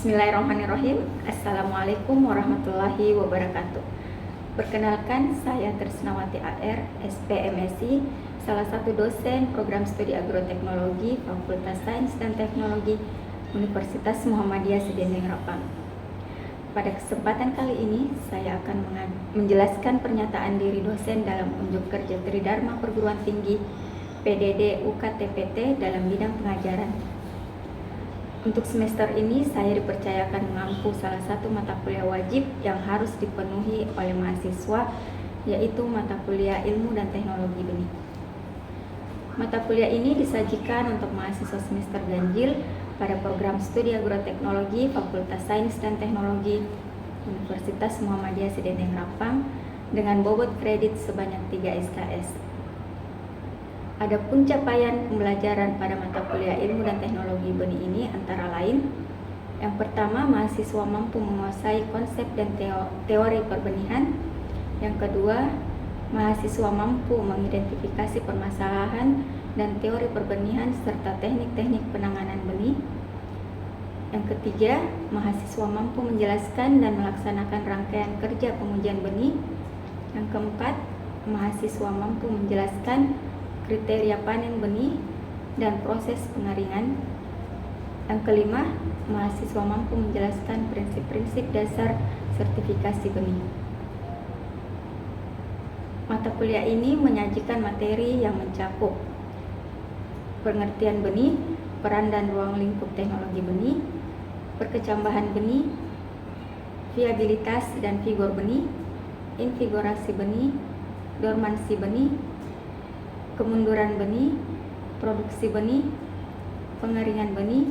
Bismillahirrahmanirrahim. Assalamualaikum warahmatullahi wabarakatuh. Perkenalkan, saya Trisnawati AR, SPMSI, salah satu dosen program studi agroteknologi Fakultas Sains dan Teknologi Universitas Muhammadiyah Sedendeng Rapang. Pada kesempatan kali ini, saya akan menjelaskan pernyataan diri dosen dalam unjuk kerja Tridharma Perguruan Tinggi PDD UKTPT dalam bidang pengajaran. Untuk semester ini, saya dipercayakan mengampu salah satu mata kuliah wajib yang harus dipenuhi oleh mahasiswa, yaitu mata kuliah Ilmu dan Teknologi Benih. Mata kuliah ini disajikan untuk mahasiswa semester ganjil pada program studi agroteknologi Fakultas Sains dan Teknologi Universitas Muhammadiyah Sedendeng Rapang dengan bobot kredit sebanyak 3 SKS. Adapun capaian pembelajaran pada mata kuliah Ilmu dan Teknologi Benih ini antara lain: yang pertama, mahasiswa mampu menguasai konsep dan teori perbenihan. Yang kedua, mahasiswa mampu mengidentifikasi permasalahan dan teori perbenihan serta teknik-teknik penanganan benih. Yang ketiga, mahasiswa mampu menjelaskan dan melaksanakan rangkaian kerja pengujian benih. Yang keempat, mahasiswa mampu menjelaskan kriteria panen benih dan proses pengeringan. Yang kelima, mahasiswa mampu menjelaskan prinsip-prinsip dasar sertifikasi benih. Mata kuliah ini menyajikan materi yang mencakup pengertian benih, peran dan ruang lingkup teknologi benih, perkecambahan benih, viabilitas dan vigor benih, invigorasi benih, dormansi benih, kemunduran benih, produksi benih, pengeringan benih,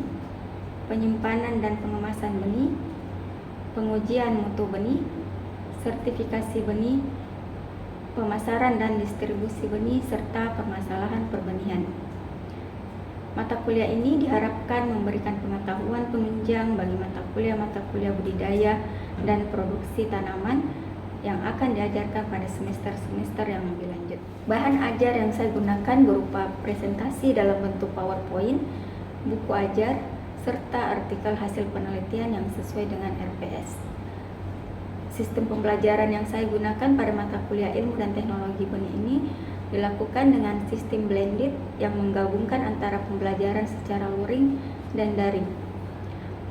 penyimpanan dan pengemasan benih, pengujian mutu benih, sertifikasi benih, pemasaran dan distribusi benih, serta permasalahan perbenihan. Mata kuliah ini diharapkan memberikan pengetahuan penunjang bagi mata kuliah budidaya dan produksi tanaman yang akan diajarkan pada semester-semester yang lebih lanjut. Bahan ajar yang saya gunakan berupa presentasi dalam bentuk PowerPoint, buku ajar, serta artikel hasil penelitian yang sesuai dengan RPS. Sistem pembelajaran yang saya gunakan pada mata kuliah Ilmu dan Teknologi Benih ini dilakukan dengan sistem blended yang menggabungkan antara pembelajaran secara luring dan daring.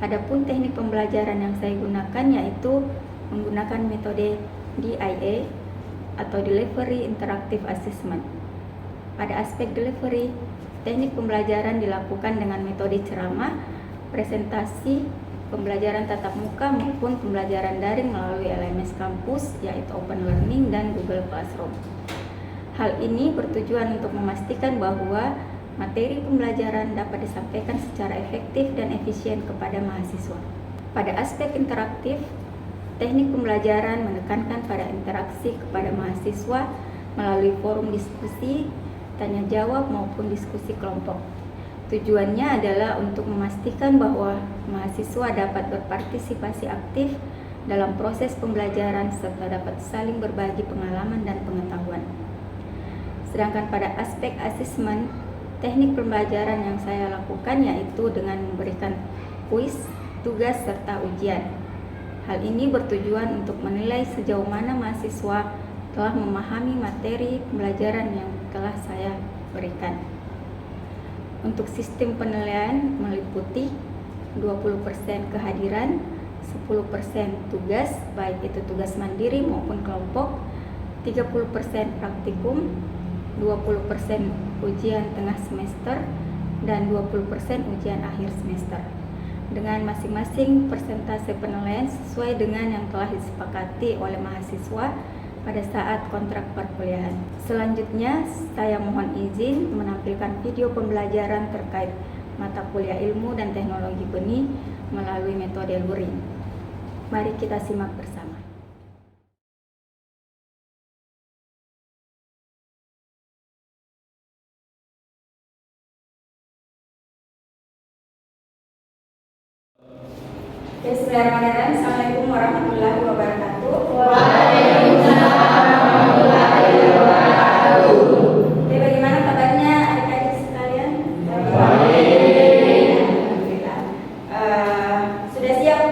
Adapun teknik pembelajaran yang saya gunakan yaitu menggunakan metode DIA atau Delivery Interactive Assessment. Pada aspek delivery, teknik pembelajaran dilakukan dengan metode ceramah, presentasi, pembelajaran tatap muka maupun pembelajaran daring melalui LMS kampus yaitu Open Learning dan Google Classroom. Hal ini bertujuan untuk memastikan bahwa materi pembelajaran dapat disampaikan secara efektif dan efisien kepada mahasiswa. Pada aspek interaktif, teknik pembelajaran menekankan pada interaksi kepada mahasiswa melalui forum diskusi, tanya jawab maupun diskusi kelompok. Tujuannya adalah untuk memastikan bahwa mahasiswa dapat berpartisipasi aktif dalam proses pembelajaran serta dapat saling berbagi pengalaman dan pengetahuan. Sedangkan pada aspek asesmen, teknik pembelajaran yang saya lakukan yaitu dengan memberikan kuis, tugas, serta ujian. Hal ini bertujuan untuk menilai sejauh mana mahasiswa telah memahami materi pembelajaran yang telah saya berikan. Untuk sistem penilaian meliputi 20% kehadiran, 10% tugas, baik itu tugas mandiri maupun kelompok, 30% praktikum, 20% ujian tengah semester, dan 20% ujian akhir semester. Dengan masing-masing persentase penilaian sesuai dengan yang telah disepakati oleh mahasiswa pada saat kontrak perkuliahan. Selanjutnya, saya mohon izin menampilkan video pembelajaran terkait mata kuliah Ilmu dan Teknologi Benih melalui metode luring. Mari kita simak bersama. Bismillahirrahmanirrahim. Assalamualaikum warahmatullahi wabarakatuh. Waalaikumsalam warahmatullahi wabarakatuh. Oke, bagaimana kabarnya adik-adik sekalian? Baik. Alhamdulillah. Sudah siap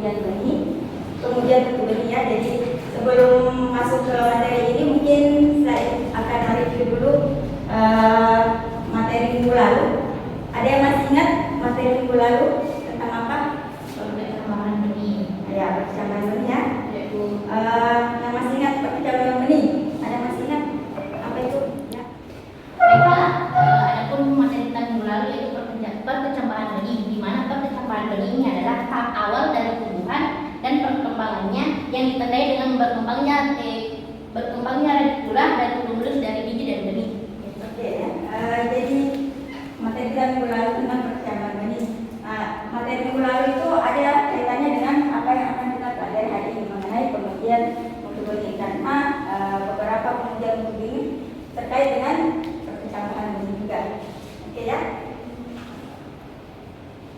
kemudian benih, kemudian mutu benih ya. Jadi sebelum masuk ke materi ini mungkin saya akan review dulu materi minggu lalu. Ada yang masih ingat materi minggu lalu tentang apa? Perkembangan benih. Ya, perkecambahan benih ya. Yaitu Yang masih ingat perkecambahan benih? Ada yang masih ingat apa itu? Ya. baiklah, adapun materi tentang minggu lalu yaitu perkecambahan benih, di mana perkecambahan benih ini adalah tahap awal dari tumbuhan dan perkembangannya yang ditandai dengan berkembangnya radikula dan tumulus dari biji dan benih. Oke ya. Jadi materi kita minggu lalu tentang perkecambahan benih. Materi minggu lalu itu ada kaitannya dengan apa yang akan kita pelajari hari ini mengenai pengujian mutu benih, karena beberapa pengujian mutu benih terkait dengan perkecambahan benih juga. Oke ya.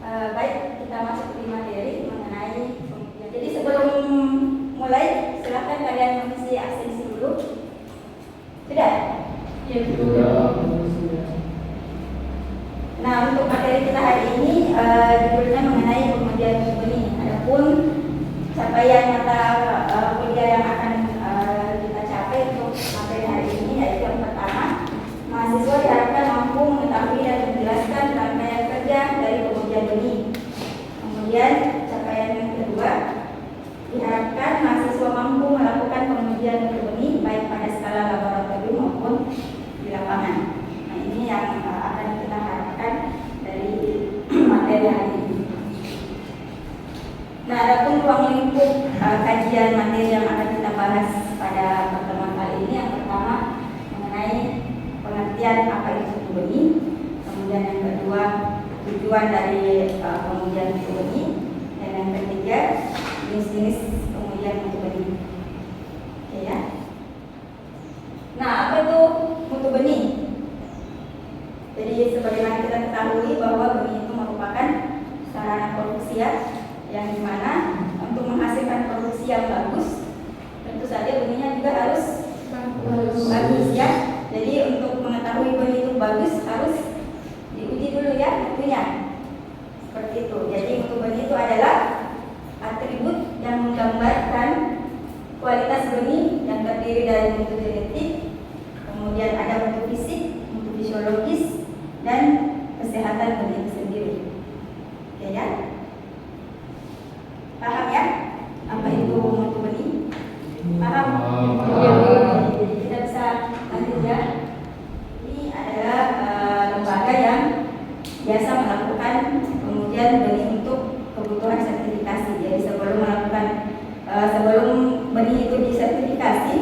Baik, kita masuk di materi mengenai pengujian. Jadi sebelum mulai, silakan kalian mengisi absensi dulu. Sudah? Ya, Nah, untuk materi kita hari ini judulnya mengenai pengujian mutu benih. Adapun capaian mata kuliah yang akan kita capai untuk materi hari ini yaitu yang pertama, mahasiswa diharapkan mampu mengetahui dan menjelaskan rangkaian kerja dari pengujian benih. Kemudian capaian yang kedua, diharapkan mahasiswa mampu melakukan pengujian mutu benih baik pada skala laboratorium maupun di lapangan. Nah, ini yang akan kita harapkan dari materi hari ini. Nah, adapun ruang lingkup kajian materi yang akan kita bahas pada pertemuan kali ini, yang pertama mengenai pengertian apa itu mutu benih, kemudian yang kedua tujuan dari pengujian mutu benih, dan yang ketiga jenis-jenis pengujian mutu benih. Oke ya. Nah, apa itu mutu benih? Jadi sebagaimana kita ketahui bahwa benih itu merupakan sarana produksi ya, yang dimana untuk menghasilkan produksi yang bagus tentu saja benihnya juga harus bagus ya. Jadi untuk mengetahui benih itu bagus harus diuji dulu ya mutunya, seperti itu. Jadi mutu benih itu adalah atribut yang menggambarkan kualitas benih yang terdiri dari mutu genetik, kemudian ada mutu fisik, mutu fisiologis, dan kesehatan benih itu sendiri. Oke ya, paham ya apa itu mutu benih? Paham? Jadi kita bisa lanjut ya. Ini adalah lembaga yang biasa melakukan pengujian benih untuk kebutuhan sertifikasi. Jadi sebelum benih itu disertifikasi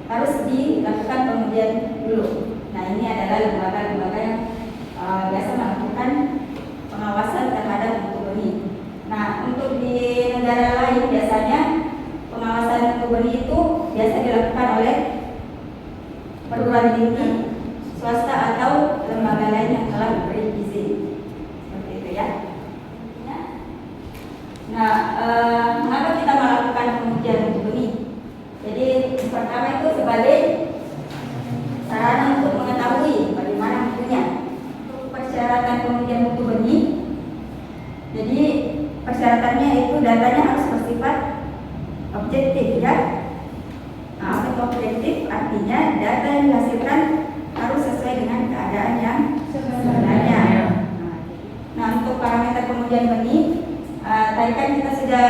harus dilakukan pengujian dulu. Nah, ini adalah lembaga-lembaga yang biasa melakukan pengawasan terhadap mutu benih. Nah, untuk di negara lain biasanya pengawasan mutu benih itu biasa dilakukan oleh perguruan tinggi, swasta atau lembaga lain yang telah diberi izin. Seperti itu ya. Nah, mengapa kita melakukan pengujian mutu benih? Jadi pertama itu sebagai sarana untuk mengetahui bagaimana mutunya. Untuk persyaratan pengujian mutu benih, jadi persyaratannya itu datanya harus bersifat objektif ya. Nah, apa itu objektif? Artinya data yang dihasilkan harus sesuai dengan keadaan yang sebenarnya. Nah, untuk parameter pengujian benih, tadi kan kita sudah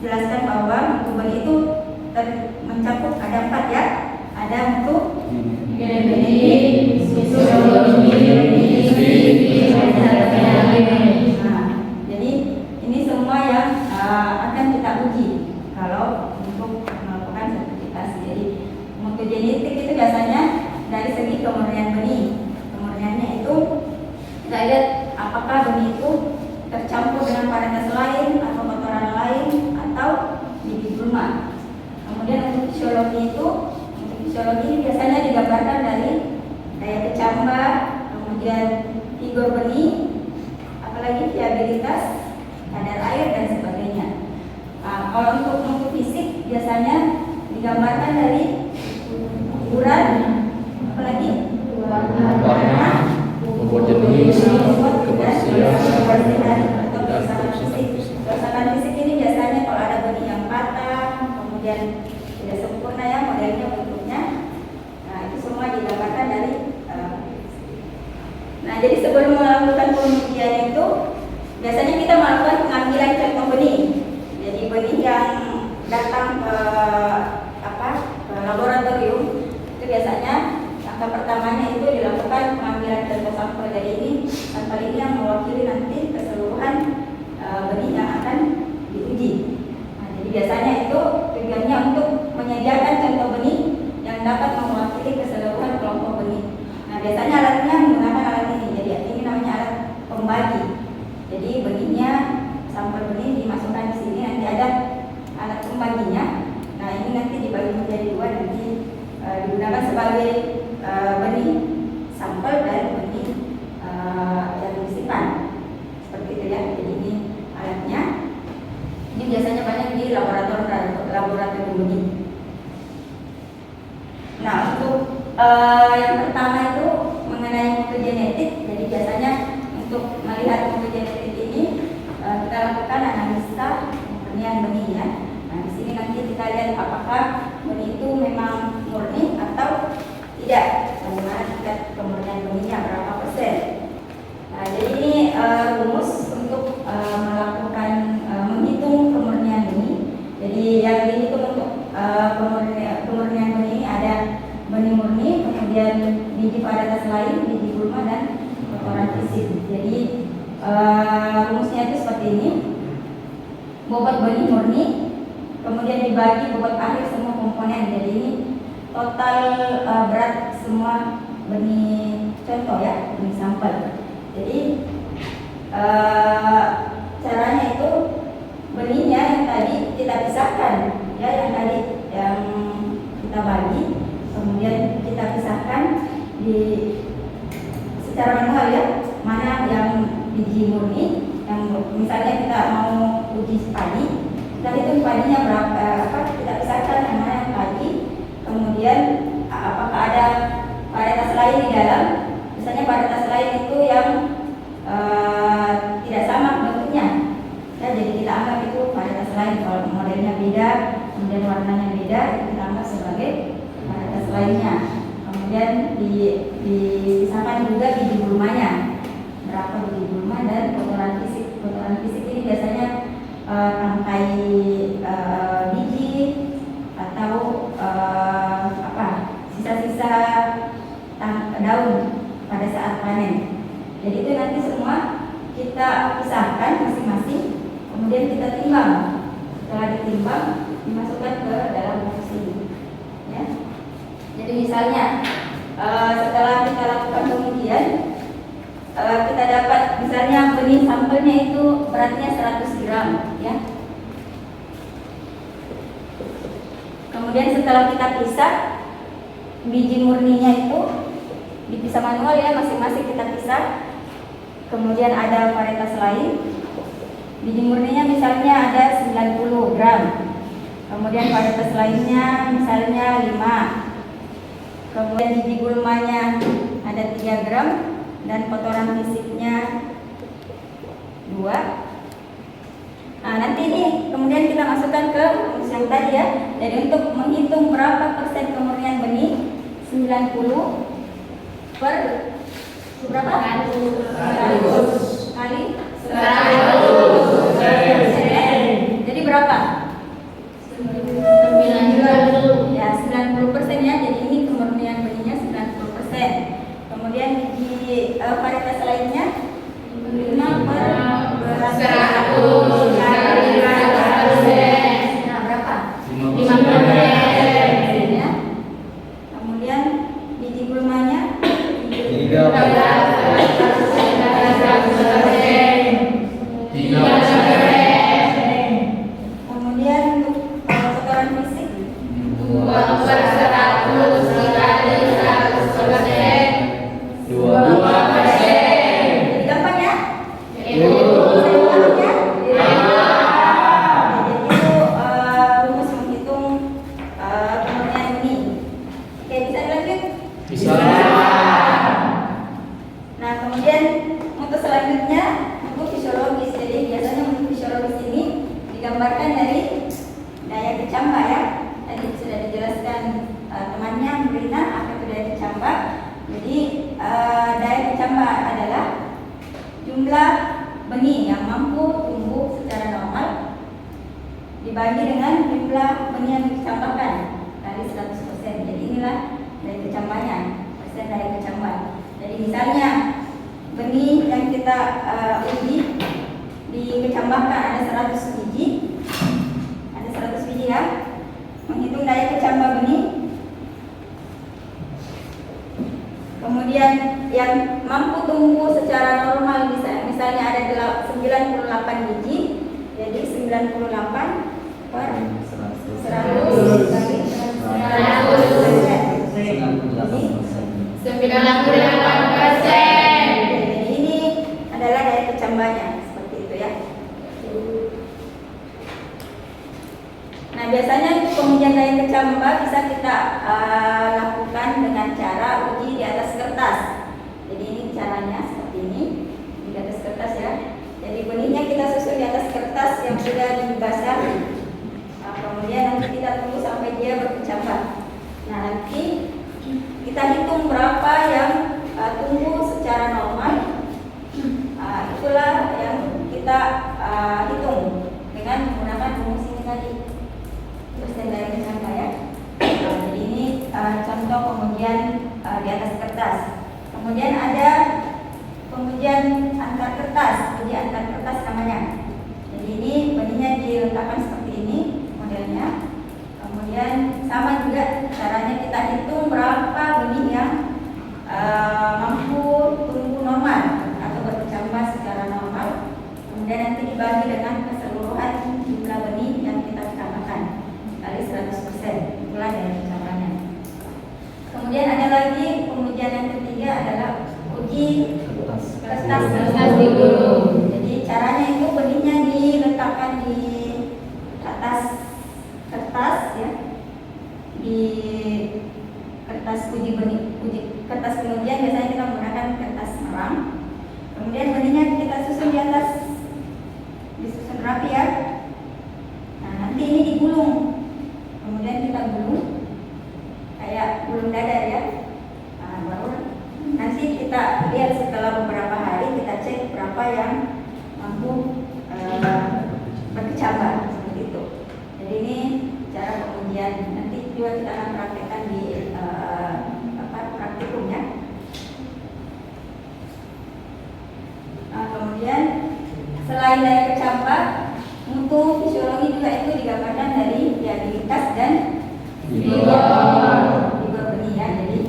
jelaskan bahwa mutu benih itu mencakup ada 4 ya. Ada mutu genetik, jadi ini semua yang akan kita uji kalau untuk melakukan sertifikasi. Jadi mutu genetik itu biasanya dari segi kemurnian benih. Kemurniannya itu kita lihat apakah benih itu tercampur dengan varietas lain atau kotoran lain atau bibit gulma. Kemudian untuk fisiologi ini biasanya digambarkan dari daya kecambah, kemudian figur benih, apalagi viabilitas, kadar air dan sebagainya. Kalau untuk mutu fisik biasanya digambarkan dari ukuran, apalagi warna, bobot jenis, kebersihan, atau kebersihan fisik, Jadi benihnya, sampel benih dimasukkan di sini, nanti ada alat pembaginya. Nah ini nanti dibagi menjadi dua, nanti digunakan sebagai benih sampel dan benih yang disimpan seperti itu ya. Jadi ini alatnya. Ini biasanya banyak di laboratorium benih. Nah untuk yang pertama itu mengenai mutu genetik. Jadi biasanya untuk melihat mutu genetik ini kita lakukan analisa pemurnian benih ya. Nah di sini nanti kita lihat apakah benih itu memang murni atau tidak. Bagaimana tingkat kemurnian benihnya, berapa persen. Nah jadi ini rumus untuk melakukan menghitung kemurnian benih. Jadi yang dihitung untuk kemurnian benih ini ada benih murni, kemudian biji varietas lain, biji gulma, dan kotoran fisik. Jadi rumusnya itu seperti ini. Bobot benih murni, kemudian dibagi bobot akhir semua komponen. Jadi ini total berat semua benih contoh ya, benih sampel. Jadi caranya itu benihnya yang tadi kita pisahkan ya, yang tadi yang kita bagi, kemudian kita pisahkan di secara manual ya, mana yang biji murni, yang misalnya kita mau uji padi, kita hitung padinya berapa, kita pisahkan yang mana yang padi, kemudian apakah ada varietas lain di dalam. Misalnya varietas lain itu yang tidak sama bentuknya ya, jadi kita anggap itu varietas lain. Kalau modelnya beda, kemudian warnanya beda, itu kita anggap sebagai varietas lainnya. Kemudian dipisahkan juga biji gulmanya, berapa biji gulma, dan kotoran fisik. Kotoran fisik ini biasanya tangkai biji atau sisa-sisa daun pada saat panen. Jadi itu nanti semua kita pisahkan masing-masing, kemudian kita timbang. Setelah ditimbang, dimasukkan ke dalam box ini ya. Jadi misalnya setelah kita lakukan pengujian, kita dapat misalnya benih sampelnya itu beratnya 100 gram ya. Kemudian setelah kita pisah, biji murninya itu dipisah manual ya, masing-masing kita pisah. Kemudian ada varietas lain, biji murninya misalnya ada 90 gram, kemudian varietas lainnya misalnya 5, kemudian biji gulmanya ada 3 gram, dan kotoran fisiknya 2. Nah nanti ini kemudian kita masukkan ke rumus yang tadi ya. Jadi untuk menghitung berapa persen kemurnian benih, 90 per berapa? 100 kali 100%. Jadi berapa? 90 ya, 90% ya. Jadi ini kemurnian benihnya 90%. Kemudian di varietas lainnya 5 per 100 kali 100%. Nah berapa? 5%. Ya. Kemudian biji gulmanya 13. Kemudian untuk kotoran fisik 2 per 100 dikali 100%, 2%. Gampang ya? Jadi itu rumus menghitung kemurnian benih. Oke, bisa dilanjut? Bisa. Nah, kemudian untuk selanjutnya untuk fisiologis. Jadi biasanya untuk fisiologis ini digambarkan dari daya kecambah ya. Tadi sudah dijelaskan temannya Brina apa itu daya kecambah. Jadi daya kecambah adalah jumlah benih yang mampu tumbuh secara normal dibagi dengan jumlah benih yang dikecambahkan kali 100%. Jadi inilah daya kecambahnya, persen daya kecambah. Jadi misalnya benih yang kita uji dikecambahkan ada 100 biji, ya. Menghitung daya kecambah benih. Kemudian yang mampu tumbuh secara normal misalnya ada 9 daya kecambahnya seperti itu ya. Nah, biasanya untuk pengujian daya kecambah bisa kita lakukan dengan cara uji di atas kertas. Jadi ini caranya seperti ini, di atas kertas ya. Jadi benihnya kita susun di atas kertas yang sudah dibasahi. Nah, kemudian nanti kita tunggu sampai dia berkecambah. Nah, nanti kita hitung berapa yang tumbuh secara normal. Itulah yang kita hitung dengan menggunakan rumus ini tadi. Persen daya kecambah ya. Jadi ini contoh pengujian di atas kertas. Kemudian ada pengujian antar kertas, uji antar kertas namanya. Jadi ini benihnya diletakkan seperti ini modelnya. Kemudian sama juga caranya kita hitung berapa benih yang mampu tumbuh normal atau berkecambah secara normal. Kemudian nanti dibagi dengan keseluruhan jumlah benih yang kita tambahkan kali 100%, itulah daya kecambahnya. Kemudian ada lagi pengujian yang ketiga adalah uji kertas dulu. Jadi caranya itu benihnya diletakkan di atas kertas ya, di kertas uji benih, kertas pengujian biasanya kita menggunakan kertas merang. Kemudian benihnya kita susun di atas, disusun rapi ya. Nah, nanti ini digulung. Kemudian kita gulung kayak gulung dadar ya. Nah, baru nanti kita lihat setelah beberapa hari kita cek berapa yang mampu berkecambah seperti itu. Jadi ini cara pengujian. Nanti juga kita akan praktekkan di praktikumnya. Kemudian selain daya kecambah, mutu fisiologi juga itu digambarkan dari viabilitas dan vigor benih ya. Jadi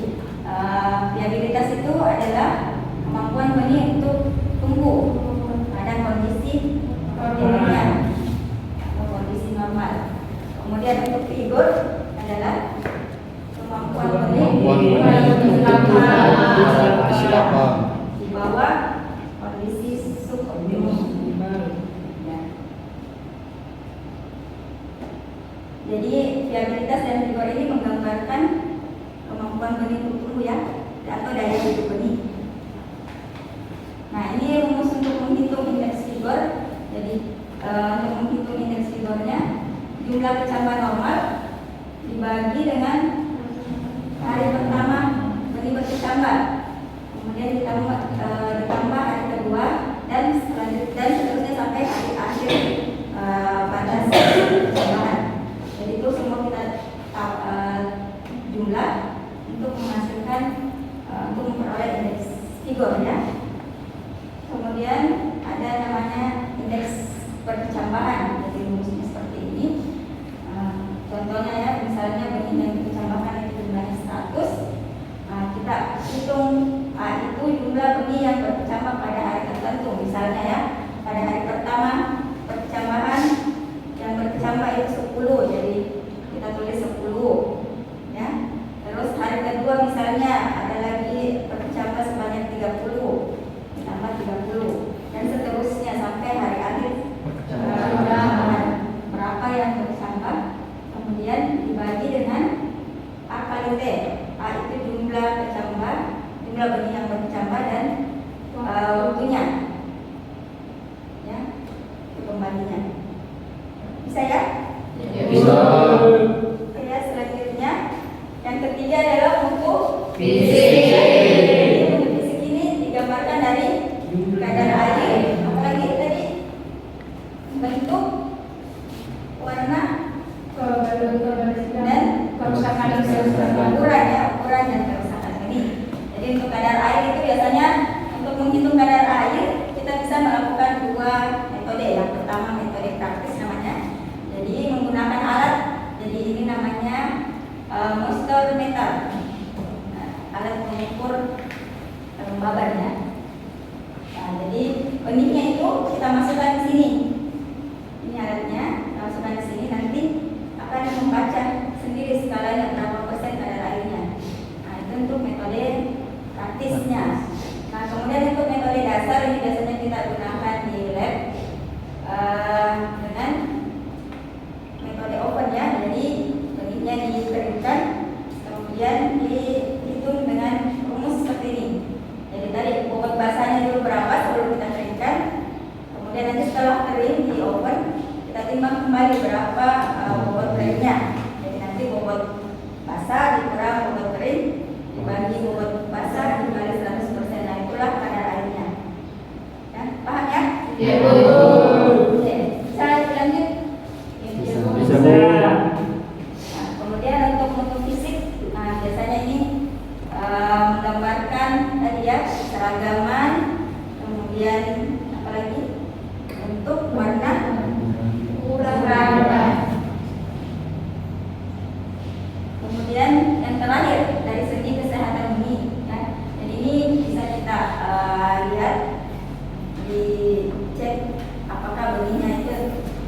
viabilitas itu adalah kemampuan benih untuk tumbuh pada kondisi idealnya atau kondisi normal. Kemudian untuk vigor adalah kemampuan benih di bawah kondisi suboptimum. Ya. Jadi viabilitas dan vigor ini menggambarkan kemampuan benih untuk tumbuh ya, atau daya hidup benih. Nah, ini rumus untuk menghitung indeks vigor. Jadi untuk menghitung indeks vigornya, jumlah kecambah normal dibagi dengan hari pertama benih berkecambah, kemudian ditambah hari kedua dan seterusnya sampai hari akhir batas kecambahan. Jadi itu semua kita jumlah untuk menghasilkan untuk memperoleh indeks vigor ya. Kemudian ada namanya indeks berkecambahan. Jadi rumusnya seperti ini. Contohnya ya, misalnya benih yang dikecambahkan itu jumlahnya 100. Kita hitung itu jumlah benih yang berkecambah pada hari tertentu. Misalnya ya, pada hari pertama perkecambahan yang berkecambah itu 10. Jadi kita tulis 10 ya. Terus hari kedua misalnya ada lagi berkecambah sebanyak 30, ditambah 30 dan seterusnya sampai hari akhir berapa yang berkecambah. Kemudian dibagi dengan A kali T. A itu jumlah kecambah, jumlah benih yang berkecambah dan waktunya ya, itu pembaginya. Bisa ya? Bisa. Oke ya, selanjutnya yang ketiga adalah mutu Fisik. Jadi mutu fisik ini digambarkan dari kadar air, apalagi tadi bentuk, warna, dan kerusakan ukuran ya, ukuran dan kerusakan benih. Jadi untuk kadar air itu biasanya untuk menghitung kadar air kita bisa melakukan dua metode. Yang pertama metode praktis namanya. Jadi menggunakan alat. Jadi Kemudian nanti setelah kering di oven, kita timbang kembali berapa bobot keringnya. Jadi nanti bobot basah dikurang bobot kering dibagi bobot basah dikali 100%. Nah itulah kadar airnya. Ya, paham ya? Iya, Bu. Oke, bisa lanjut? Bisa, Bu. Nah, kemudian untuk mutu fisik, nah biasanya ini menggambarkan tadi ya keseragaman, kemudian apa lagi? Bentuk, warna, ukuran. Kemudian yang terakhir dari segi kesehatan benih, ya. Jadi ini bisa kita lihat dicek apakah benihnya itu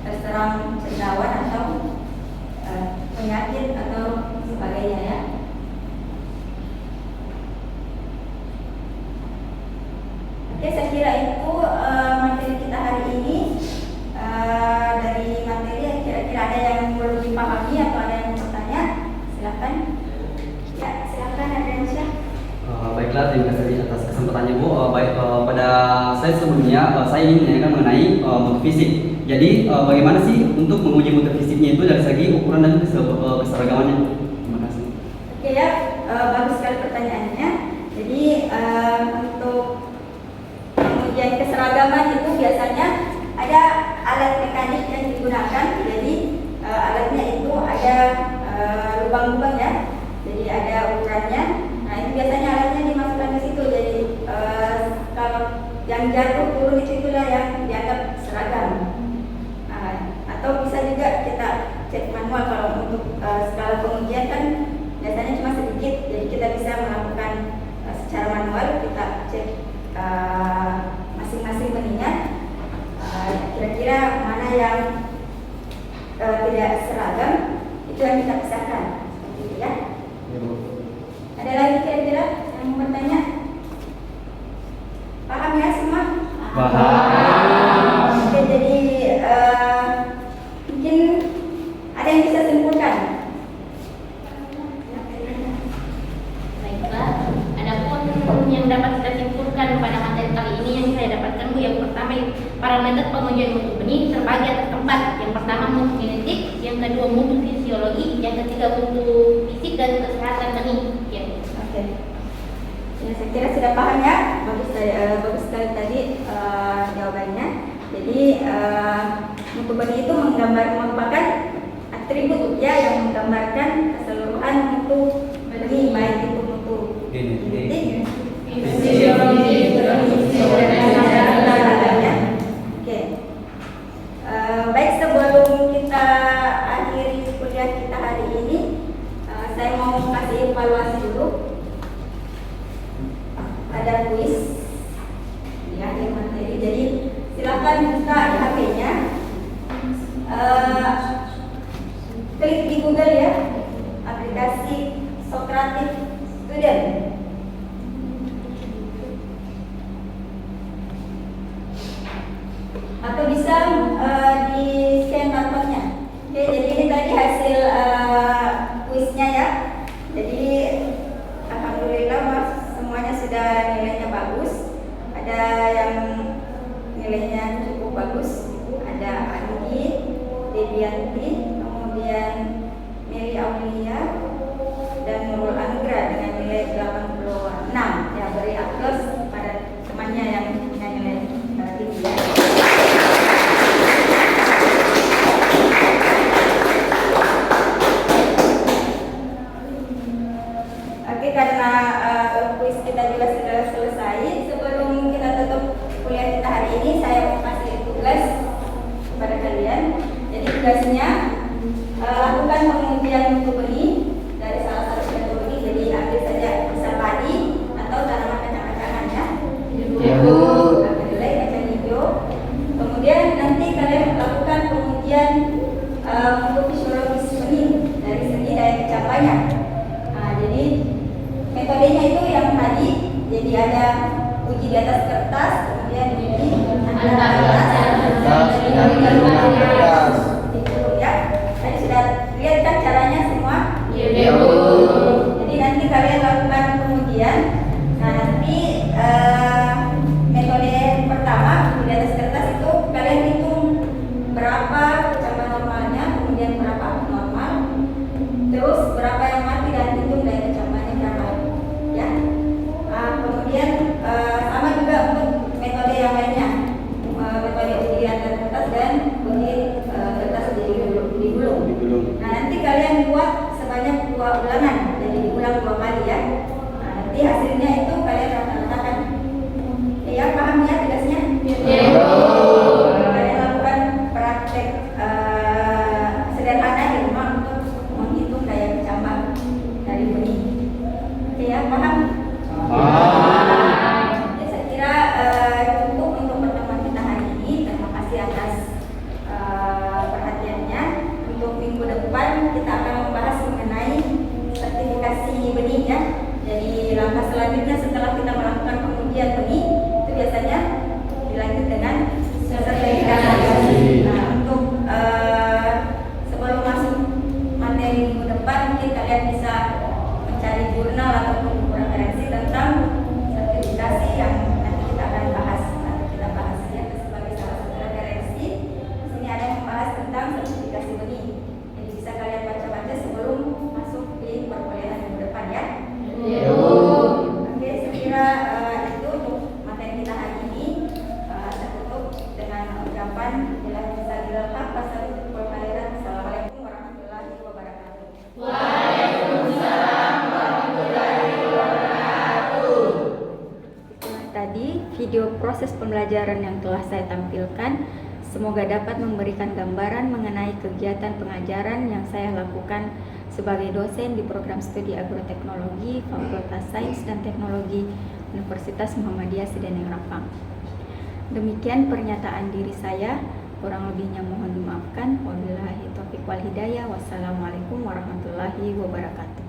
terserang cendawan atau penyakit atau sebagainya ya. Oke, saya kira itu materi kita hari ini. Dari materi kira-kira ada yang belum dipahami atau ada yang mau bertanya? Silakan. Ya, silakan ada yang siap. Baiklah, terima kasih atas kesempatannya Bu. Pada saya sebelumnya saya ingin menanyakan mengenai mutu fisik. Jadi bagaimana sih untuk menguji mutu fisiknya itu dari segi ukuran dan keseragamannya? Terima kasih. Oke ya, bagus sekali pertanyaannya. Jadi untuk pengujian keseragaman itu biasanya ada alat mekanik yang digunakan. Jadi alatnya itu ada lubang-lubang ya. Jadi ada ukurannya. Nah itu biasanya alatnya dimasukkan ke situ. Jadi kalau yang jatuh turun itulah yang dianggap seragam. Atau bisa juga kita cek manual. Kalau untuk skala pengujian kan biasanya cuma sedikit, jadi kita bisa melakukan secara manual. Kita cek masing-masing benihnya, kira-kira mana yang tidak seragam, itu yang kita pisahkan. Seperti itu ya. Ada lagi kira-kira yang mau bertanya? Paham ya semua? Paham. Oke, jadi mungkin ada yang bisa simpulkan. Baiklah, adapun yang dapat kita simpulkan pada materi kali ini yang saya dapatkan Bu, yang pertama parameter pengujian mutu benih terbagi atas 4. Yang pertama mutu genetik, yang kedua mutu fisiologi, yang ketiga mutu fisik dan kesehatan benih. Ya. Oke. Ya, saya kira sudah paham ya. Bagus sekali tadi jawabannya. Jadi mutu benih itu merupakan atribut ya yang menggambarkan keseluruhan mutu benih, baik itu mutu genetik, fisiologi, ya. Oke. Baik, sebelum kita akhiri kuliah kita hari ini, saya mau kasih evaluasi dulu. Ada kuis ya di materi. Jadi silakan buka di HP-nya, klik di Google ya, aplikasi Socrative Student. Atau bisa di scan barcode-nya. Oke, jadi ini tadi hasil kuisnya ya. Jadi alhamdulillah Mas, semuanya sudah nilainya bagus. Ada yang nilainya cukup bagus. Ada Andi, Devianti, kemudian Mary Aulia, dan Nurul Anugrah dengan nilai 86. Ya, beri aplaus pada temannya yang punya nilai tinggi ya. Oke, karena kuis kita juga sudah selesai, sebelum kita tutup kuliah kita hari ini, saya mau kasih tugas kepada kalian. Jadi tugasnya lakukan pengujian mutu benih dari salah satu mutu benih. Jadi ambil saja bisa padi atau tanaman kacang-kacangan ya. Ambil kedelai, kacang hijau. Kemudian nanti kalian lakukan pengujian mutu fisiologis benih dari segi daya kecapainya. Jadi metodenya itu yang tadi, jadi ada uji di atas kertas, kemudian uji di atas kertas. Itu ya. Tadi sudah lihat kan caranya semua? Iya, Bu. Jadi nanti kalian lakukan pengujian. Nah nanti metode pertama di atas kertas itu kalian harapan. Assalamualaikum warahmatullahi wabarakatuh. Itulah tadi video proses pembelajaran yang telah saya tampilkan. Semoga dapat memberikan gambaran mengenai kegiatan pengajaran yang saya lakukan sebagai dosen di program studi agroteknologi Fakultas Sains dan Teknologi Universitas Muhammadiyah Sideneng Rapang. Demikian pernyataan diri saya, kurang lebihnya mohon dimaafkan. Wabillahi taufiq wal hidayah. Wassalamualaikum warahmatullahi wabarakatuh.